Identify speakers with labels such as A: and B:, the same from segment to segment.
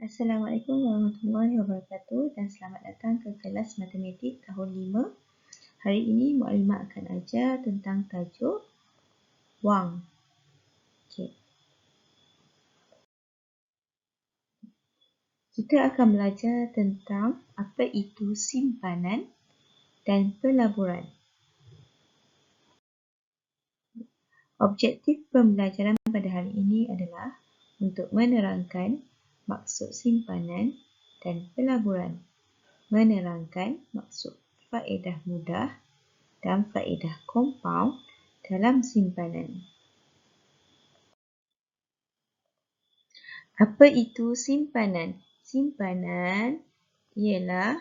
A: Assalamualaikum warahmatullahi wabarakatuh dan selamat datang ke kelas matematik tahun 5. Hari ini Mukadimah akan ajar tentang tajuk wang. Okay. Kita akan belajar tentang apa itu simpanan dan pelaburan. Objektif pembelajaran pada hari ini adalah untuk menerangkan maksud simpanan dan pelaburan, menerangkan maksud faedah mudah dan faedah kompaun dalam simpanan. Apa itu simpanan? Simpanan ialah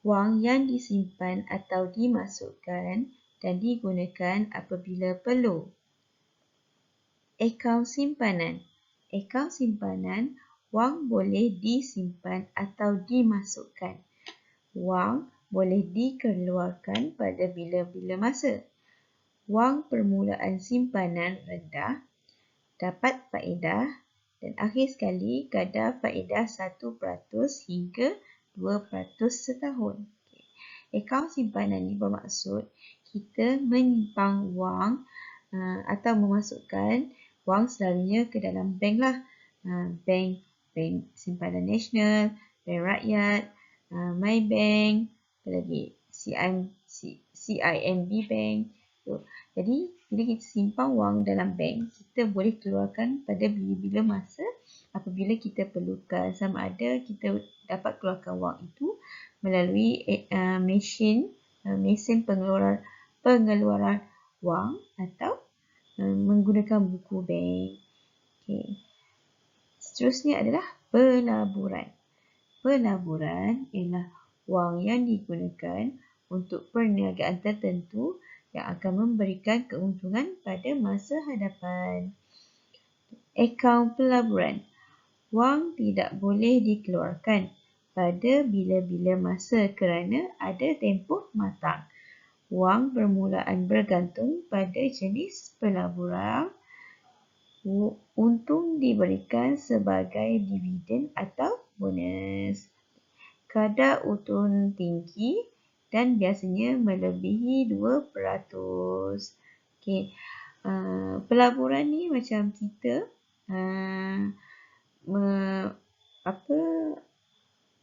A: wang yang disimpan atau dimasukkan dan digunakan apabila perlu. Akaun simpanan. Akaun simpanan, wang boleh disimpan atau dimasukkan. Wang boleh dikeluarkan pada bila-bila masa. Wang permulaan simpanan rendah dapat faedah dan akhir sekali kadar faedah 1% hingga 2% setahun. Akaun simpanan ini bermaksud kita menyimpan wang atau memasukkan wang selalunya ke dalam bank lah. Bank simpanan nasional, bank rakyat, MyBank, apa lagi? CIMB Bank. Jadi, bila kita simpan wang dalam bank, kita boleh keluarkan pada bila-bila masa apabila kita perlukan. Sama ada kita dapat keluarkan wang itu melalui mesin pengeluaran wang atau menggunakan buku bank. Okay. Seterusnya adalah pelaburan. Pelaburan ialah wang yang digunakan untuk perniagaan tertentu yang akan memberikan keuntungan pada masa hadapan. Akaun pelaburan. Wang tidak boleh dikeluarkan pada bila-bila masa kerana ada tempoh matang. Wang permulaan bergantung pada jenis pelaburan. Untung diberikan sebagai dividen atau bonus. Kadar untung tinggi dan biasanya melebihi 2%. Okay. Pelaburan ni macam kita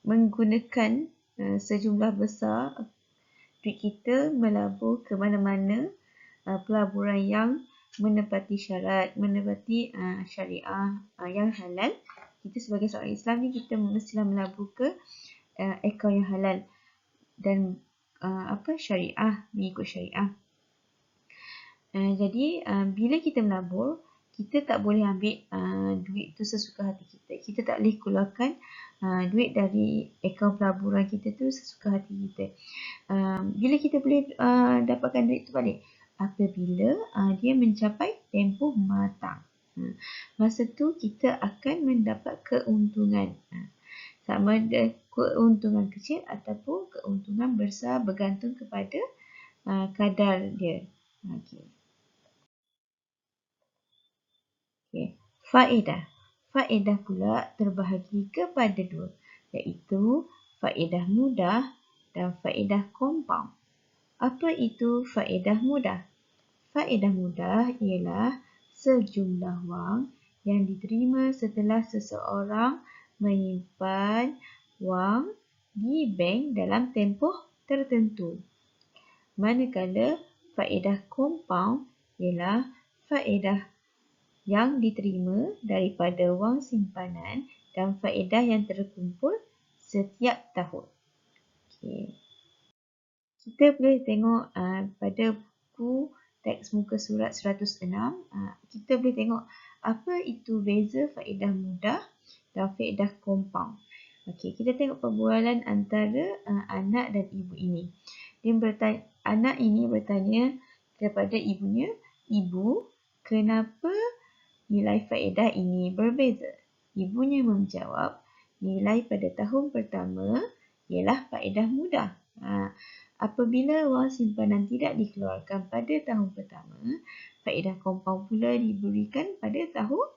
A: menggunakan sejumlah besar duit kita melabur ke mana-mana pelaburan yang menepati syarat, menepati syariah yang halal. Kita sebagai seorang Islam ni kita mestilah melabur ke akaun yang halal dan syariah, mengikut syariah. Jadi bila kita melabur, kita tak boleh ambil duit tu sesuka hati kita. Kita tak boleh keluarkan duit dari akaun pelaburan kita tu sesuka hati kita. Bila kita boleh dapatkan duit tu balik? Apabila dia mencapai tempoh matang. Masa tu kita akan mendapat keuntungan. Sama ada keuntungan kecil ataupun keuntungan besar bergantung kepada kadar dia. Okay. Faedah. Faedah pula terbahagi kepada dua, iaitu faedah mudah dan faedah kompaun. Apa itu faedah mudah? Faedah mudah ialah sejumlah wang yang diterima setelah seseorang menyimpan wang di bank dalam tempoh tertentu. Manakala faedah kompaun ialah faedah yang diterima daripada wang simpanan dan faedah yang terkumpul setiap tahun. Okay. Kita boleh tengok pada buku teks muka surat 106, kita boleh tengok apa itu beza faedah mudah dan faedah kompaun. Okey, kita tengok perbualan antara anak dan ibu ini. Anak ini bertanya kepada ibunya, "Ibu, kenapa nilai faedah ini berbeza?" Ibunya menjawab, "Nilai pada tahun pertama ialah faedah mudah. Apabila wang simpanan tidak dikeluarkan pada tahun pertama, faedah kompaun pula diberikan pada tahun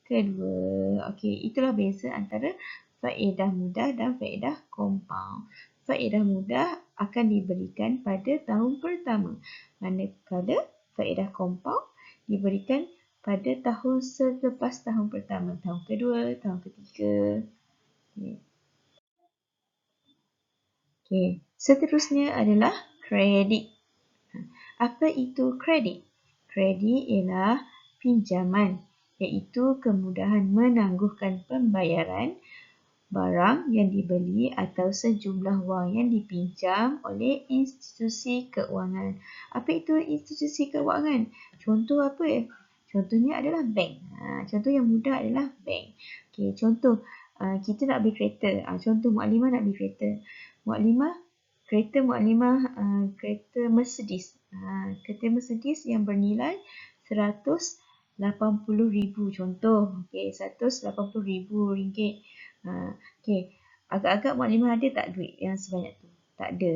A: kedua. Okey, itulah beza antara faedah mudah dan faedah kompaun. Faedah mudah akan diberikan pada tahun pertama, manakala faedah kompaun diberikan pada tahun selepas tahun pertama, tahun kedua, tahun ketiga. Okey, seterusnya adalah kredit. Apa itu kredit? Kredit ialah pinjaman, iaitu kemudahan menangguhkan pembayaran barang yang dibeli atau sejumlah wang yang dipinjam oleh institusi keuangan. Apa itu institusi keuangan? Contoh apa ya? Contohnya adalah bank. Contoh yang mudah adalah bank. Okey, contoh kita nak beli kereta. Contoh Mukadimah nak beli kereta. Kereta Mercedes. Kereta Mercedes yang bernilai RM180,000 contoh. Okey, RM180,000. Okey, agak-agak Mukadimah ada tak duit yang sebanyak tu? Tak ada.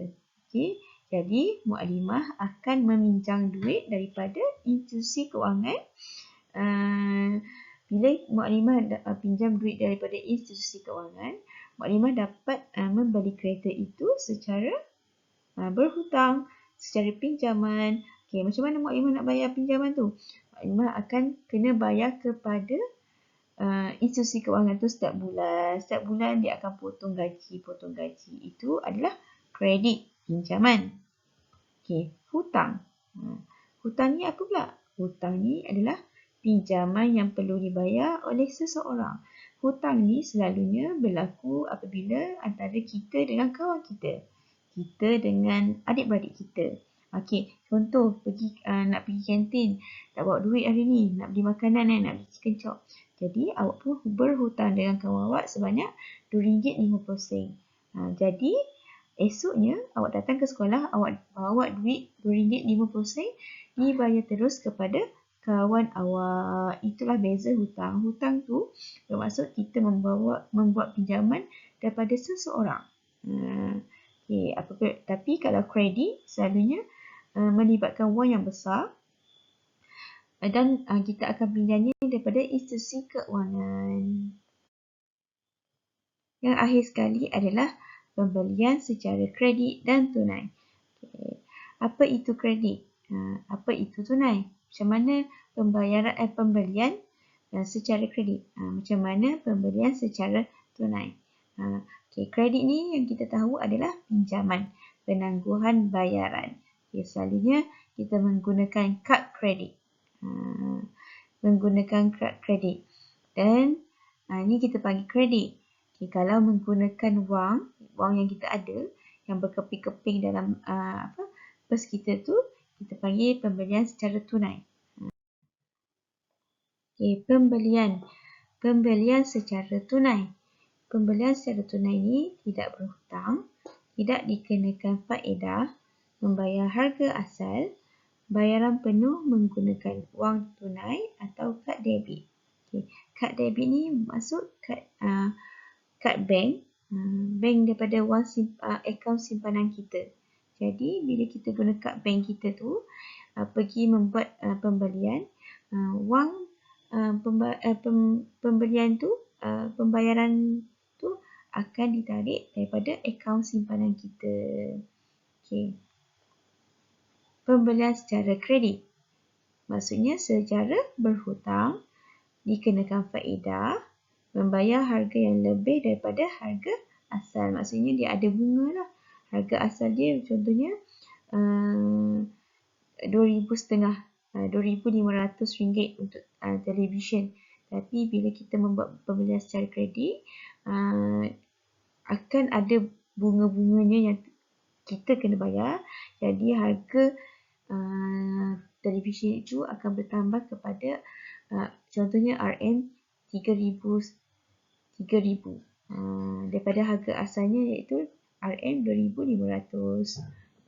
A: Okey, jadi Mukadimah akan meminjam duit daripada institusi keuangan. Bila Mukadimah pinjam duit daripada institusi keuangan, Mukadimah dapat membeli kereta itu secara berhutang, secara pinjaman. Okey, macam mana Mukadimah nak bayar pinjaman tu? Mukadimah akan kena bayar kepada institusi keuangan tu setiap bulan. Setiap bulan dia akan potong gaji. Itu adalah kredit, pinjaman. Okey, hutang. Hutang ni apa pula? Hutang ni adalah pinjaman yang perlu dibayar oleh seseorang. Hutang ni selalunya berlaku apabila antara kita dengan kawan kita. Kita dengan adik-beradik kita. Okey, contoh nak pergi kantin, tak bawa duit hari ni, nak beli makanan nak beli chicken chop. Jadi awak pun berhutang dengan kawan awak sebanyak RM2.50. Jadi esoknya awak datang ke sekolah, awak bawa duit RM2.50 dibayar terus kepada kawan awak. Itulah beza hutang. Hutang tu bermaksud kita membuat pinjaman daripada seseorang. Okay, tapi kalau kredit selalunya melibatkan wang yang besar dan kita akan pinjamnya daripada institusi keuangan. Yang akhir sekali adalah pembelian secara kredit dan tunai. Okay. Apa itu kredit? Apa itu tunai? Macam mana pembelian secara kredit? Macam mana pembelian secara tunai? Okay, kredit ni yang kita tahu adalah pinjaman, penangguhan bayaran. Okay, selalunya kita menggunakan kad kredit. Dan ni kita panggil kredit. Okay, kalau menggunakan wang yang kita ada, yang berkeping-keping dalam pers kita tu, kita panggil pembelian secara tunai. Okay, pembelian secara tunai. Pembelian secara tunai ni tidak berhutang, tidak dikenakan faedah, membayar harga asal, bayaran penuh menggunakan wang tunai atau kad debit. Okay. Kad debit ni maksud kad bank, daripada akaun simpanan kita. Jadi bila kita guna kad bank kita tu, pergi membuat pembelian, pembelian tu, pembayaran tu akan ditarik daripada akaun simpanan kita. Okay. Pembelian secara kredit maksudnya secara berhutang, dikenakan faedah, membayar harga yang lebih daripada harga asal. Maksudnya dia ada bunga lah. Harga asal dia contohnya RM2,500 untuk televisyen. Tapi bila kita membuat pembelian secara kredit, akan ada bunga-bunganya yang kita kena bayar. Jadi harga televisyen itu akan bertambah kepada contohnya RM3,000 daripada harga asalnya iaitu RM2,500.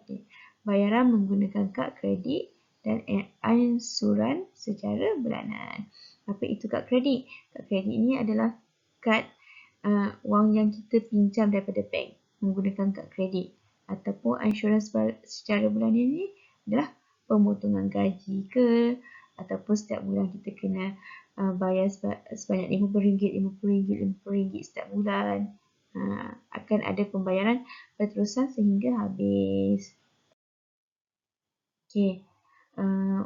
A: Okay. Bayaran menggunakan kad kredit dan ansuran secara bulanan. Apa itu kad kredit? Kad kredit ini adalah kad wang yang kita pinjam daripada bank menggunakan kad kredit. Ataupun ansuran secara bulanan ini adalah pemotongan gaji ke, ataupun setiap bulan kita kena bayar sebanyak RM50, RM50 setiap bulan. Akan ada pembayaran berterusan sehingga habis. Okey,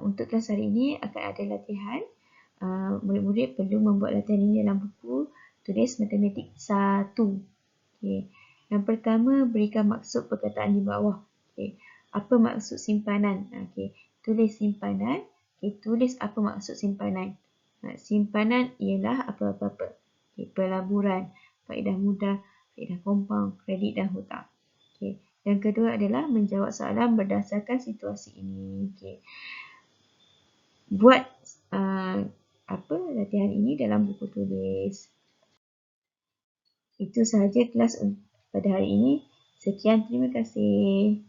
A: untuk kelas hari ini akan ada latihan. Murid-murid perlu membuat latihan ini dalam buku tulis matematik 1. Okay. Yang pertama, berikan maksud perkataan di bawah. Okay. Apa maksud simpanan? Okay. Tulis simpanan. Okay. Tulis apa maksud simpanan. Simpanan ialah apa-apa. Okay. Pelaburan, faedah mudah, faedah kompaun, kredit dan hutang. Okay. Yang kedua adalah menjawab soalan berdasarkan situasi ini. Okay. Buat latihan ini dalam buku tulis. Itu sahaja kelas pada hari ini. Sekian, terima kasih.